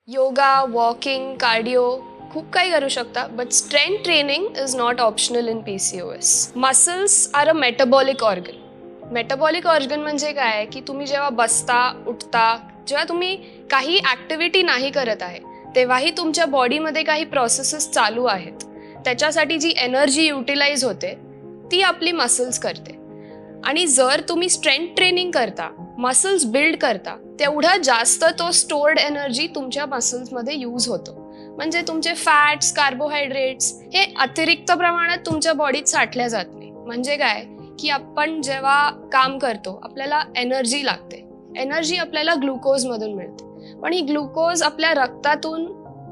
Yoga, walking, cardio खूप काही करू शकता, but strength training is not optional in PCOS. Muscles are a metabolic organ. Metabolic organ म्हणजे काय आहे की तुम्ही जेव्हा बसता, उठता, जेव्हा तुम्ही काही ॲक्टिव्हिटी नाही करत आहे, तेव्हाही तुमच्या बॉडीमध्ये काही प्रोसेसेस चालू आहेत. त्याच्यासाठी जी एनर्जी युटिलाइज होते ती आपली मसल्स करते. आणि जर तुम्ही स्ट्रेंथ ट्रेनिंग करता, मसल्स बिल्ड करता, तेवढा जास्त तो स्टोर्ड एनर्जी तुमच्या मसल्समध्ये यूज होतो. म्हणजे तुमचे फॅट्स, कार्बोहायड्रेट्स हे अतिरिक्त प्रमाणात तुमच्या बॉडीत साठल्या जात नाही. म्हणजे काय की आपण जेव्हा काम करतो आपल्याला एनर्जी लागते. एनर्जी आपल्याला ग्लुकोजमधून मिळते, पण ही ग्लुकोज आपल्या रक्तातून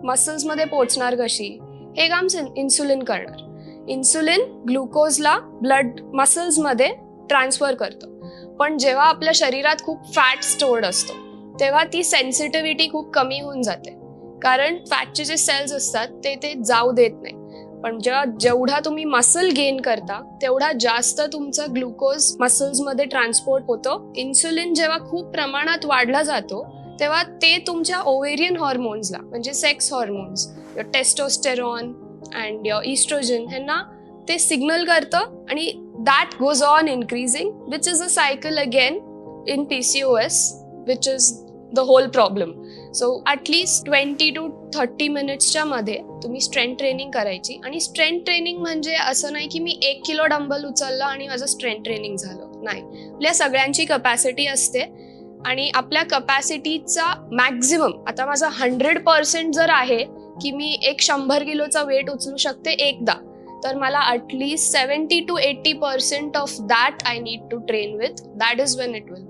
मसल्समध्ये पोहोचणार कशी? हे काम इन्सुलिन करणार. इन्सुलिन ग्लुकोजला ब्लड मसल्समध्ये ट्रान्सफर करतो. पण जेव्हा आपल्या शरीरात खूप फॅट स्टोर्ड असतो तेव्हा ती सेन्सिटिव्हिटी खूप कमी होऊन जाते, कारण फॅटचे जे सेल्स असतात ते जाऊ देत नाही. पण जेवढा तुम्ही मसल गेन करता तेवढा जास्त तुमचं ग्लुकोज मसल्समध्ये ट्रान्सपोर्ट होतं. इन्सुलिन जेव्हा खूप प्रमाणात वाढला जातो तेव्हा ते तुमच्या ओव्हेरियन हॉर्मोन्सला, म्हणजे sex hormones, testosterone and estrogen, ह्यांना ते सिग्नल करतं आणि that goes on increasing, which is a cycle again in PCOS, which is the whole problem. So at least 20 to 30 minutes च्या मध्ये तुम्ही स्ट्रेंथ ट्रेनिंग करायची. आणि स्ट्रेंथ ट्रेनिंग म्हणजे असं नाही की मी 1 किलो डंबल उचलला आणि माझं स्ट्रेंथ ट्रेनिंग झालं. नाही, आपल्या सगळ्यांची कपॅसिटी असते आणि आपल्या कपॅसिटीचा मॅक्झिमम, आता माझा 100% जर आहे की मी 100 किलोचा वेट उचलू शकते एकदा, तर मला at least 70 to 80% of that I need to train with. That is when it will